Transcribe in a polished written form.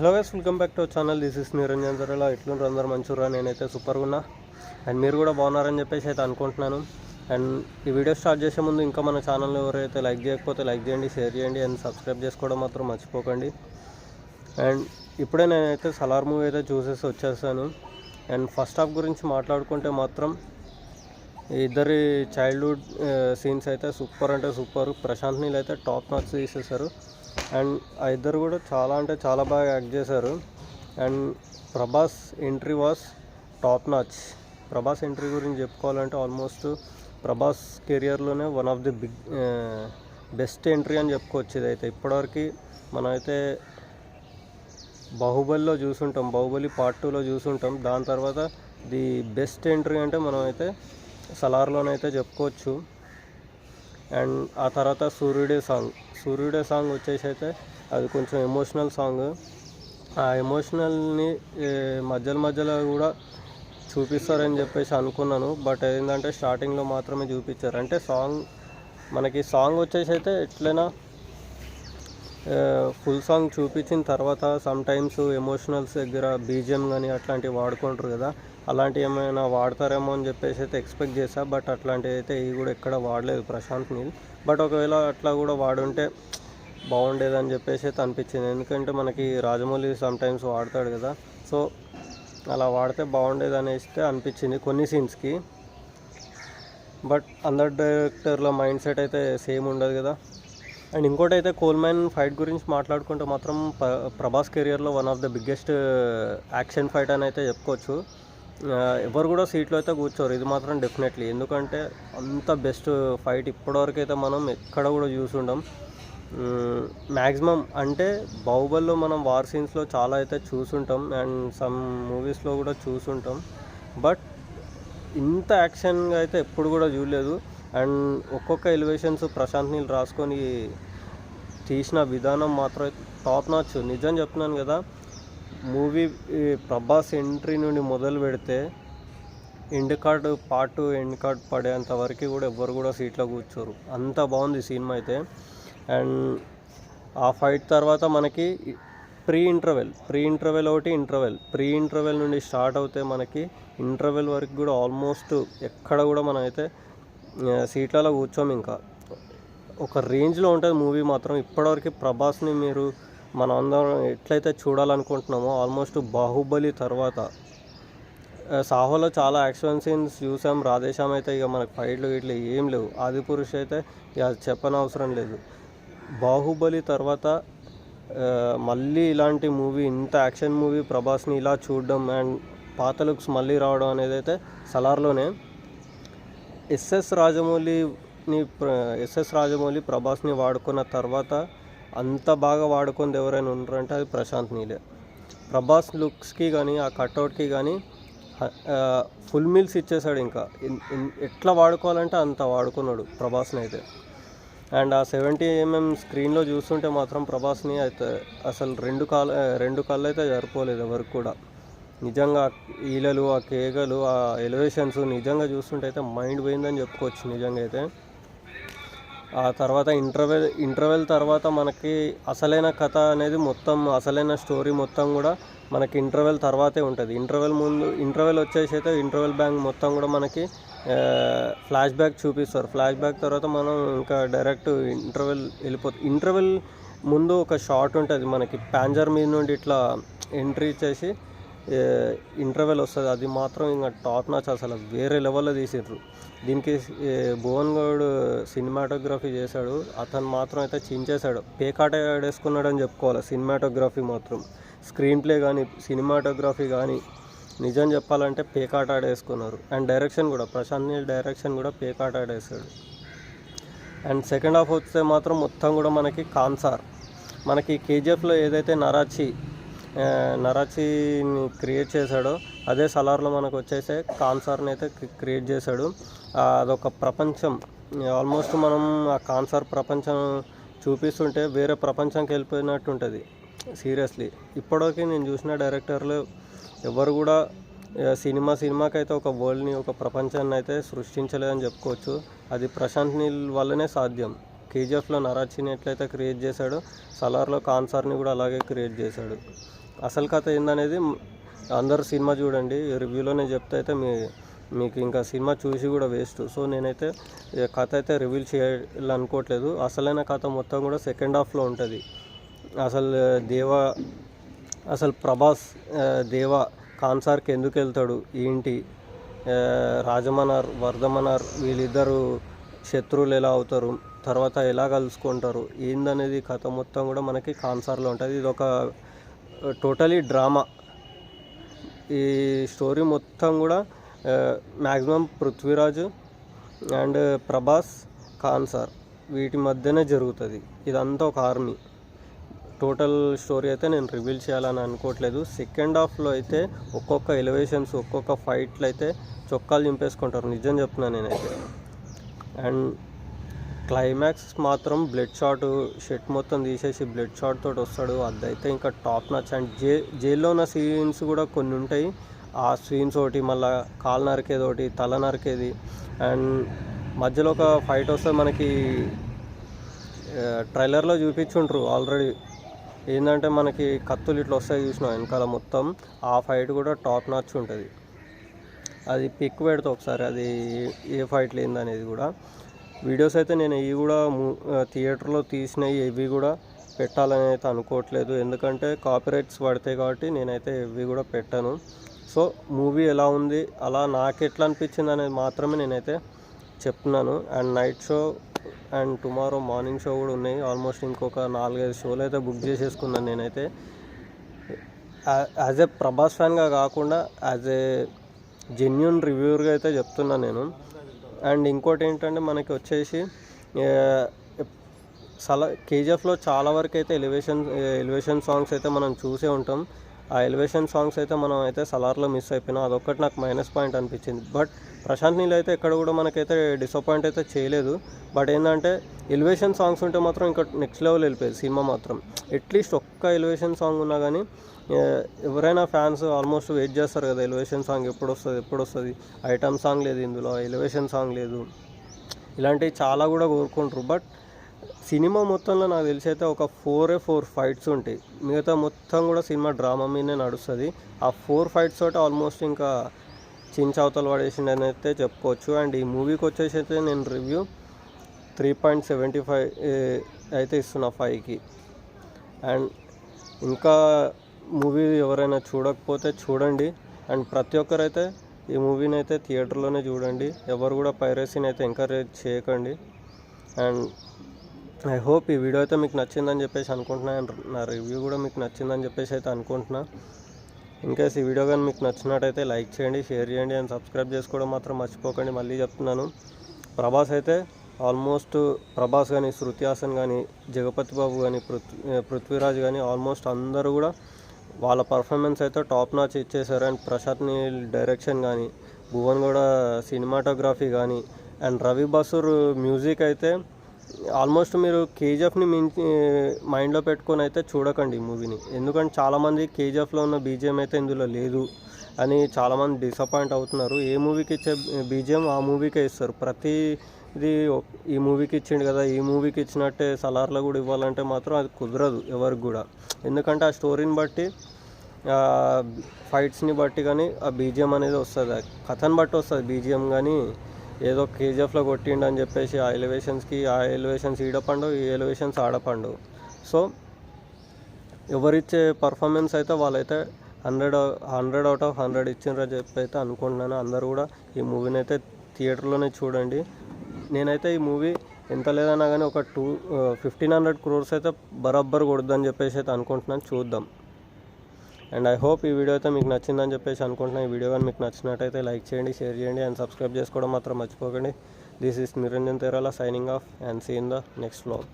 Hello guys, welcome back to our channel. This is Niranjan Jarala. ఎట్లుంటారు అందరు మంచిగా? నేనైతే సూపర్గా ఉన్నా అండ్ మీరు కూడా బాగున్నారని చెప్పేసి అయితే అనుకుంటున్నాను. అండ్ ఈ వీడియో స్టార్ట్ చేసే ముందు ఇంకా మన ఛానల్ ఎవరైతే లైక్ చేయకపోతే లైక్ చేయండి, షేర్ చేయండి అండ్ సబ్స్క్రైబ్ చేసుకోవడం మాత్రం మర్చిపోకండి. అండ్ ఇప్పుడే నేనైతే సలార్ మూవీ అయితే చూసేసి వచ్చేసాను. అండ్ ఫస్ట్ హాఫ్ గురించి మాట్లాడుకుంటే మాత్రం ఇద్దరి చైల్డ్హుడ్ సీన్స్ అయితే సూపర్ అంటే సూపర్. ప్రశాంత్ నీల్ అయితే టాప్ నాచ్ తీసేశారు అండ్ ఆ ఇద్దరు కూడా చాలా అంటే చాలా బాగా యాక్ట్ చేశారు. And Prabhas entry was top notch. Prabhas entry గురించి చెప్పుకోవాలంటే ఆల్మోస్ట్ ప్రభాస్ కెరియర్లోనే one of the best entry అని చెప్పుకోవచ్చు. ఇదైతే ఇప్పటివరకు మనమైతే బాహుబలిలో చూసుంటాం, బాహుబలి పార్ట్ 2లో చూసుంటాం. దాని తర్వాత ది బెస్ట్ ఎంట్రీ అంటే మనమైతే సలార్లోనైతే చెప్పుకోవచ్చు. అండ్ ఆ తర్వాత సూర్యుడే సాంగ్ వచ్చేసి అయితే అది కొంచెం ఎమోషనల్ సాంగ్. ఆ ఎమోషనల్ని మధ్యలో కూడా చూపిస్తారని చెప్పేసి అనుకున్నాను. బట్ ఏంటంటే స్టార్టింగ్లో మాత్రమే చూపించారు. అంటే సాంగ్ వచ్చేసి అయితే ఎట్లైనా ఫుల్ సాంగ్ చూపించిన తర్వాత సమ్ టైమ్స్ ఎమోషనల్స్ దగ్గర బీజిఎం కానీ అట్లాంటివి వాడుకుంటారు కదా, అలాంటివి ఏమైనా వాడతారేమో అని చెప్పేసి అయితే ఎక్స్పెక్ట్ చేశా. బట్ అట్లాంటివి అయితే ఇవి కూడా ఎక్కడ వాడలేదు ప్రశాంత్ నీల్. బట్ ఒకవేళ అట్లా కూడా వాడుంటే బాగుండేదని చెప్పేసి అయితే అనిపించింది. ఎందుకంటే మనకి రాజమౌళి సమ్ టైమ్స్ వాడతాడు కదా, సో అలా వాడితే బాగుండేది అనేసి అనిపించింది కొన్ని సీన్స్కి. బట్ అందరు డైరెక్టర్ల మైండ్ సెట్ అయితే సేమ్ ఉండదు కదా. అండ్ ఇంకోటి అయితే కోల్మ్యాన్ ఫైట్ గురించి మాట్లాడుకుంటే మాత్రం ప్రభాస్ కెరియర్లో one of the biggest action fight అని అయితే చెప్పుకోవచ్చు. ఎవరు కూడా సీట్లో అయితే కూర్చోరు, ఇది మాత్రం డెఫినెట్లీ. ఎందుకంటే అంత బెస్ట్ ఫైట్ ఇప్పటివరకు అయితే మనం ఎక్కడ కూడా చూసుండం. మ్యాక్సిమం అంటే బాహుబలిలో మనం వార్ సీన్స్లో చాలా అయితే చూసుంటాం అండ్ సమ్ మూవీస్లో కూడా చూసుంటాం. బట్ ఇంత యాక్షన్గా అయితే ఎప్పుడు కూడా చూడలేదు. అండ్ ఒక్కొక్క ఎలివేషన్స్ ప్రశాంత్ నీల్ రాసుకొని తీసిన విధానం మాత్రం టాప్ నాచ్. నిజం చెప్తున్నాను కదా, మూవీ ప్రభాస్ ఎంట్రీ నుండి మొదలు పెడితే end card part 2 end card పడేంత వరకు కూడా ఎవ్వరు కూడా సీట్లో కూర్చోరు. అంత బాగుంది సినిమా అయితే. అండ్ ఆ ఫైట్ తర్వాత మనకి ప్రీ ఇంటర్వెల్ ఒకటి, ప్రీ ఇంటర్వెల్ నుండి స్టార్ట్ అవుతే మనకి ఇంటర్వెల్ వరకు కూడా ఆల్మోస్ట్ ఎక్కడ కూడా మనం అయితే సీట్లలో కూర్చోము. ఇంకా ఒక రేంజ్లో ఉంటుంది మూవీ మాత్రం. ఇప్పటివరకు ప్రభాస్ని మనం అందరం ఎట్లయితే చూడాలనుకుంటున్నామో ఆల్మోస్ట్ బాహుబలి తర్వాత సాహోలో చాలా యాక్షన్ సీన్స్ చూసాం. రాధేశ్యామ్ అయితే ఇక మనకు ఫైట్లు ఇట్లా ఏం లేవు. ఆదిపురుష్ అయితే ఇక చెప్పనవసరం లేదు. బాహుబలి తర్వాత మళ్ళీ ఇలాంటి మూవీ, ఇంత యాక్షన్ మూవీ ప్రభాస్ని ఇలా చూడడం అండ్ పాత లుక్స్ మళ్ళీ రావడం అనేది అయితే సలార్లోనే. ఎస్ఎస్ రాజమౌళి ప్రభాస్ని వాడుకున్న తర్వాత అంత బాగా వాడుకుంది ఎవరైనా ఉన్నారంటే అది ప్రశాంత్ నీలే. ప్రభాస్ లుక్స్కి కానీ ఆ కట్అవుట్కి కానీ ఫుల్ మీల్స్ ఇచ్చేసాడు. ఇంకా ఎట్లా వాడుకోవాలంటే అంత వాడుకున్నాడు ప్రభాస్ని అయితే. అండ్ ఆ 70mm స్క్రీన్లో చూస్తుంటే మాత్రం ప్రభాస్ని అయితే అసలు రెండు కళ్ళు అయితే సరిపోలేదు ఎవరికి కూడా. నిజంగా ఈలలు, ఆ కేగలు, ఆ ఎలివేషన్స్ నిజంగా చూస్తుంటే అయితే మైండ్ పోయిందని చెప్పుకోవచ్చు నిజంగా అయితే. ఆ తర్వాత ఇంటర్వెల్ తర్వాత మనకి అసలైన కథ అనేది మొత్తం, అసలైన స్టోరీ మొత్తం కూడా మనకి ఇంటర్వెల్ తర్వాతే ఉంటుంది. ఇంటర్వెల్ వచ్చేసి అయితే ఇంటర్వెల్ బ్యాంక్ మొత్తం కూడా మనకి ఫ్లాష్ బ్యాక్ చూపిస్తారు. ఫ్లాష్ బ్యాక్ తర్వాత మనం ఇంకా డైరెక్ట్ ఇంటర్వెల్ ముందు ఒక షార్ట్ ఉంటుంది మనకి, ప్యాంజర్ మీద నుండి ఇట్లా ఎంట్రీ చేసి ఇంటర్వెల్ వస్తుంది. అది మాత్రం ఇంకా టాప్ నాచ్, అసలు వేరే లెవెల్లో తీసిర్రు. దీనికి భువన్ గౌడ్ సినిమాటోగ్రఫీ చేశాడు. అతను మాత్రం అయితే చించేశాడు, పేకాట ఆడేసుకున్నాడు అని చెప్పుకోవాలి. సినిమాటోగ్రఫీ మాత్రం, స్క్రీన్ ప్లే కానీ సినిమాటోగ్రఫీ కానీ నిజం చెప్పాలంటే పేకాట ఆడేసుకున్నారు. అండ్ డైరెక్షన్ కూడా, ప్రశాంత్ నీల్ డైరెక్షన్ కూడా పేకాట ఆడేశాడు. అండ్ సెకండ్ హాఫ్ వస్తే మాత్రం మొత్తం కూడా మనకి కాన్సార్, మనకి కేజీఎఫ్లో ఏదైతే నరాచిని క్రియేట్ చేశాడో అదే సలార్లో మనకు వచ్చేసే కాన్సార్ని అయితే క్రియేట్ చేశాడు. అదొక ప్రపంచం. ఆల్మోస్ట్ మనం ఆ కాన్సార్ ప్రపంచం చూపిస్తుంటే వేరే ప్రపంచానికి వెళ్ళిపోయినట్టు ఉంటుంది సీరియస్లీ. ఇప్పటివరకు నేను చూసిన డైరెక్టర్లు ఎవరు కూడా సినిమాకైతే ఒక వరల్డ్ని, ఒక ప్రపంచాన్ని అయితే సృష్టించలేదని చెప్పుకోవచ్చు. అది ప్రశాంత్ నీల్ వల్లనే సాధ్యం. కేజీఎఫ్లో నరాచిని ఎట్లయితే క్రియేట్ చేశాడో సలార్లో కాన్సార్ని కూడా అలాగే క్రియేట్ చేశాడు. అసలు కథ ఏందనేది అందరూ సినిమా చూడండి, రివ్యూలోనే చెప్తే అయితే మీకు ఇంకా సినిమా చూసి కూడా వేస్ట్. సో నేనైతే కథ అయితే రివీల్ చేయాలనుకోవట్లేదు. అసలైన కథ మొత్తం కూడా సెకండ్ హాఫ్లో ఉంటుంది. అసలు ప్రభాస్ దేవా కాన్సార్కి ఎందుకు వెళ్తాడు, ఏంటి, రాజమనార్ వర్ధమనార్ వీళ్ళిద్దరు శత్రువులు ఎలా అవుతారు, తర్వాత ఎలా కలుసుకుంటారు, ఏందనేది కథ మొత్తం కూడా మనకి కాన్సార్లో ఉంటుంది. ఇది ఒక టోటలీ డ్రామా. ఈ స్టోరీ మొత్తం కూడా మ్యాక్సిమం పృథ్వీరాజ్ అండ్ ప్రభాస్ కాన్సార్ వీటి మధ్యనే జరుగుతుంది. ఇదంతా ఒక ఆర్మీ. టోటల్ స్టోరీ అయితే నేను రివీల్ చేయాలని అనుకోవట్లేదు. సెకండ్ హాఫ్లో అయితే ఒక్కొక్క ఎలివేషన్స్, ఒక్కొక్క ఫైట్లు అయితే చొక్కాలు చింపేసుకుంటారు, నిజం చెప్తున్నాను నేనైతే. అండ్ క్లైమాక్స్ మాత్రం బ్లడ్ షాట్, షర్ట్ మొత్తం తీసేసి బ్లడ్ షాట్ తోటి వస్తాడు, అదైతే ఇంకా టాప్ నచ్. అండ్ జైల్లో ఉన్న సీన్స్ కూడా కొన్ని ఉంటాయి. ఆ సీన్స్ ఒకటి, మళ్ళీ కాలు నరికేది ఒకటి, తల నరికేది, అండ్ మధ్యలో ఒక ఫైట్ వస్తే మనకి ట్రైలర్లో చూపించుంటారు ఆల్రెడీ. ఏంటంటే మనకి కత్తులు ఇట్లా వస్తాయి చూసిన వెనకాల మొత్తం, ఆ ఫైట్ కూడా టాప్ నాచ్ ఉంటుంది. అది పిక్ పెడతా ఒకసారి, అది ఏ ఫైట్లు ఏందనేది కూడా. వీడియోస్ అయితే నేను ఇవి కూడా థియేటర్లో తీసినవి ఇవి కూడా పెట్టాలని అయితే అనుకోవట్లేదు, ఎందుకంటే కాపీరైట్స్ పడతాయి కాబట్టి నేనైతే ఇవి కూడా పెట్టాను. సో మూవీ ఎలా ఉంది, అలా నాకు ఎట్లా అనిపించింది అనేది మాత్రమే నేనైతే చెప్తున్నాను. And night show and tomorrow morning show కూడా ఉన్నాయి. ఆల్మోస్ట్ ఇంకొక 4-5 షోలు అయితే బుక్ చేసేసుకున్నాను నేనైతే. యాజ్ ఏ ప్రభాస్ ఫ్యాన్గా కాకుండా యాజ్ ఏ జెన్యూన్ రివ్యూవర్గా అయితే చెప్తున్నాను నేను. అండ్ ఇంకోటి ఏంటంటే మనకి వచ్చేసి కేజీఎఫ్లో చాలా వరకు అయితే ఎలివేషన్ సాంగ్స్ అయితే మనం చూసే ఉంటాం. ఆ ఎలివేషన్ సాంగ్స్ అయితే మనం అయితే సలార్లో మిస్ అయిపోయినాం, అదొక్కటి నాకు మైనస్ పాయింట్ అనిపించింది. బట్ ప్రశాంత్ నీల్ అయితే ఎక్కడ కూడా మనకైతే డిసప్పాయింట్ అయితే చేయలేదు. బట్ ఏంటంటే ఎలివేషన్ సాంగ్స్ ఉంటే మాత్రం ఇంకా నెక్స్ట్ లెవెల్ వెళ్ళిపోయేది సినిమా మాత్రం. అట్లీస్ట్ ఒక్క ఎలివేషన్ సాంగ్ ఉన్నా కానీ ఎవరైనా ఫ్యాన్స్ ఆల్మోస్ట్ వెయిట్ చేస్తారు కదా, ఎలివేషన్ సాంగ్ ఎప్పుడు వస్తుంది. ఐటమ్ సాంగ్ లేదు ఇందులో, ఎలివేషన్ సాంగ్ లేదు, ఇలాంటివి చాలా కూడా కోరుకుంటారు. బట్ సినిమా మొత్తంలో నాకు తెలిసి అయితే ఒక 4 ఫైట్స్ ఉంటాయి, మిగతా మొత్తం కూడా సినిమా డ్రామా మీదనే నడుస్తుంది. ఆ 4 ఫైట్స్ తోటి ఆల్మోస్ట్ ఇంకా చించవతలు పడేసిండని అయితే చెప్పుకోవచ్చు. అండ్ ఈ మూవీకి వచ్చేసి అయితే నేను రివ్యూ 3.75 అయితే ఇస్తున్నా 5కి. అండ్ ఇంకా మూవీ ఎవరైనా చూడకపోతే చూడండి. అండ్ ప్రతి ఒక్కరైతే ఈ మూవీని అయితే థియేటర్లోనే చూడండి, ఎవరు కూడా పైరసీని అయితే ఎంకరేజ్ చేయకండి. అండ్ ఐ హోప్ ఈ వీడియో అయితే మీకు నచ్చిందని చెప్పేసి అనుకుంటున్నా, నా రివ్యూ కూడా మీకు నచ్చిందని చెప్పేసి అయితే అనుకుంటున్నా. ఇన్కేస్ ఈ వీడియో కానీ మీకు నచ్చినట్టయితే లైక్ చేయండి, షేర్ చేయండి, అండ్ సబ్స్క్రైబ్ చేసుకోవడం మాత్రం మర్చిపోకండి. మళ్ళీ చెప్తున్నాను, ప్రభాస్ అయితే ఆల్మోస్ట్ ప్రభాస్ కానీ, శృతి హాసన్ కానీ, జగపతి బాబు కానీ, పృథ్వీరాజ్ కానీ ఆల్మోస్ట్ అందరూ కూడా వాళ్ళ పర్ఫార్మెన్స్ అయితే టాప్ నాచ్ ఇచ్చేశారు. అండ్ ప్రశాంత్ నీల్ డైరెక్షన్ కానీ, భువన్ కూడా సినిమాటోగ్రఫీ కానీ, అండ్ రవి బసూర్ మ్యూజిక్ అయితే ఆల్మోస్ట్ మీరు కేజీఎఫ్ని మైండ్లో పెట్టుకొని అయితే చూడకండి ఈ మూవీని, ఎందుకంటే చాలామంది కేజీఎఫ్లో ఉన్న బీజిఎం అయితే ఇందులో లేదు అని చాలామంది డిసప్పాయింట్ అవుతున్నారు. ఏ మూవీకి ఇచ్చే బీజిఎం ఆ మూవీకే ఇస్తారు. ప్రతిది ఈ మూవీకి ఇచ్చిండు కదా, ఈ మూవీకి ఇచ్చినట్టే సలార్లో కూడా ఇవ్వాలంటే మాత్రం అది కుదరదు ఎవరికి కూడా, ఎందుకంటే ఆ స్టోరీని బట్టి, ఫైట్స్ని బట్టి కానీ ఆ బీజిఎం అనేది వస్తుంది, కథను బట్టి వస్తుంది బీజిఎం. కానీ ఏదో కేజీఎఫ్లో కొట్టిండు అని చెప్పేసి ఆ ఎలివేషన్స్ ఈడపండు, ఈ ఎలివేషన్స్ ఆడపండు. సో ఎవరిచ్చే పర్ఫార్మెన్స్ అయితే వాళ్ళైతే 100 out of 100 ఇచ్చిండ్రని చెప్పి అయితే అనుకుంటున్నాను. అందరూ కూడా ఈ మూవీని అయితే థియేటర్లోనే చూడండి. నేనైతే ఈ మూవీ ఎంత లేదన్నా కానీ ఒక 1,500 crores అయితే బరాబర్ కొడుద్దని చెప్పేసి అయితే అనుకుంటున్నాను, చూద్దాం. అండ్ ఐ హోప్ ఈ వీడియో అయితే మీకు నచ్చిందని చెప్పేసి అనుకుంటున్నాను. ఈ వీడియో కానీ మీకు నచ్చినట్టయితే లైక్ చేయండి, షేర్ చేయండి, అండ్ సబ్స్క్రైబ్ చేసుకోవడం మాత్రం మర్చిపోకండి. This is Niranjan Terala signing off, and see in the next vlog.